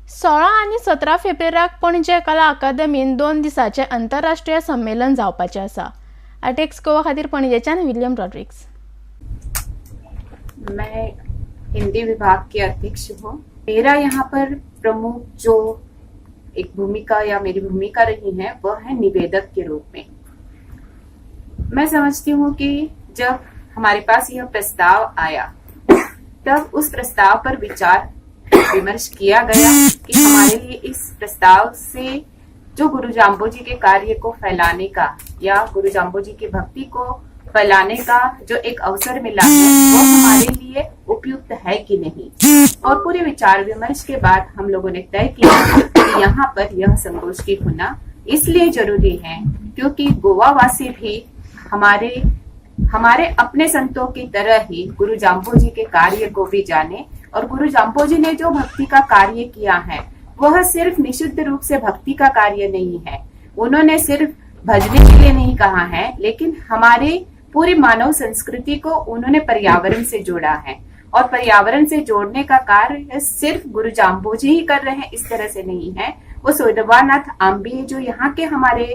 16 आणि 17 फेब्रुवारीक पणजे कला अकादमीन 2 दिसांचे आंतरराष्ट्रीय संमेलन जावपाचें आसा। आर्टेक्स गोवा खातीर पणजेच्यान विलियम रॉड्रिक्स। मैं हिंदी विभाग की अध्यक्ष हूँ। मेरा यहाँ पर प्रमुख जो एक भूमिका या मेरी भूमिका रही है वह है निवेदक के रूप में। मैं समझती हूँ कि जब हमारे पास यह प्रस्ताव आया तब उस प्रस्ताव पर विचार विमर्श किया गया कि हमारे लिए इस प्रस्ताव से जो गुरु जाम्बो जी के कार्य को फैलाने का या गुरु जाम्बो जी की भक्ति को फैलाने का जो एक अवसर मिला है वो हमारे लिए उपयुक्त है कि नहीं। और पूरे विचार विमर्श के बाद हम लोगों ने तय किया कि यहाँ पर यह संगोष्ठी होना इसलिए जरूरी है क्योंकि गोवा वासी भी हमारे अपने संतों की तरह ही गुरु जाम्बो जी के कार्य को भी जाने। और गुरु जाम्बो जी ने जो भक्ति का कार्य किया है वह सिर्फ निशुद्ध रूप से भक्ति का कार्य नहीं है। उन्होंने सिर्फ भजने के लिए नहीं कहा है, लेकिन हमारे पूरी मानव संस्कृति को उन्होंने पर्यावरण से जोड़ा है। और पर्यावरण से जोड़ने का कार्य सिर्फ गुरु जाम्बो जी ही कर रहे हैं इस तरह से नहीं है। वो सोडवानाथ आम्बी जो यहाँ के हमारे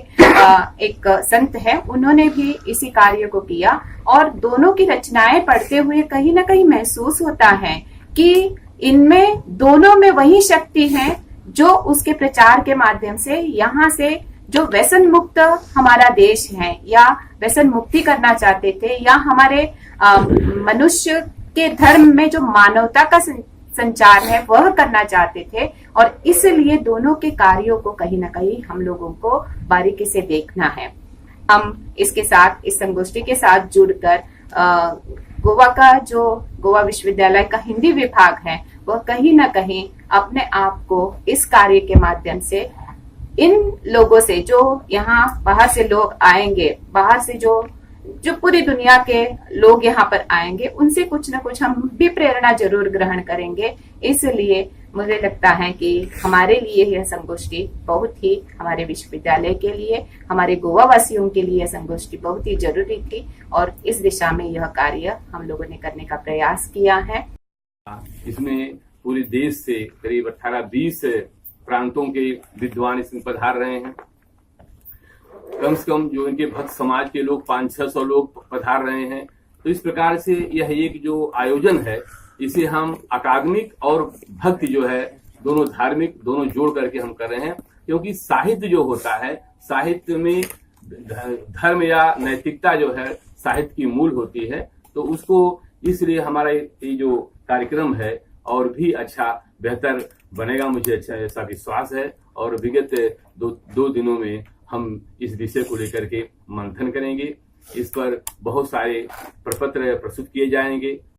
एक संत हैं, उन्होंने भी इसी कार्य को किया। और दोनों की रचनाएं पढ़ते हुए कहीं ना कहीं महसूस होता है कि इनमें दोनों में वही शक्ति है जो उसके प्रचार के माध्यम से यहाँ से जो व्यसन मुक्त हमारा देश है या व्यसन मुक्ति करना चाहते थे या हमारे मनुष्य के धर्म में जो मानवता का संचार है वह करना चाहते थे। और इसलिए दोनों के कार्यों को कहीं ना कहीं हम लोगों को बारीकी से देखना है। हम इसके साथ इस संगोष्ठी के साथ जुड़कर गोवा का जो गोवा विश्वविद्यालय का हिंदी विभाग है वह कहीं ना कहीं अपने आप को इस कार्य के माध्यम से इन लोगों से जो यहाँ बाहर से लोग आएंगे, बाहर से जो पूरी दुनिया के लोग यहाँ पर आएंगे, उनसे कुछ ना कुछ हम भी प्रेरणा जरूर ग्रहण करेंगे। इसलिए मुझे लगता है कि हमारे लिए यह संगोष्ठी बहुत ही, हमारे विश्वविद्यालय के लिए, हमारे गोवा वासियों के लिए यह संगोष्ठी बहुत ही जरूरी थी। और इस दिशा में यह कार्य हम लोगों ने करने का प्रयास किया है। इसमें पूरे देश से करीब 18-20 प्रांतों के विद्वान इसमें पधार रहे हैं। कम से कम जो इनके भक्त समाज के लोग 500-600 लोग पधार रहे हैं। तो इस प्रकार से यह एक जो आयोजन है इसे हम अकादमिक और भक्ति जो है दोनों धार्मिक दोनों जोड़ करके हम कर रहे हैं। क्योंकि साहित्य जो होता है, साहित्य में धर्म या नैतिकता जो है साहित्य की मूल होती है। तो उसको इसलिए हमारा ये जो कार्यक्रम है और भी अच्छा बेहतर बनेगा, मुझे अच्छा ऐसा विश्वास है। और विगत दो दिनों में हम इस विषय को लेकर के मंथन करेंगे। इस पर बहुत सारे प्रपत्र प्रस्तुत किए जाएंगे।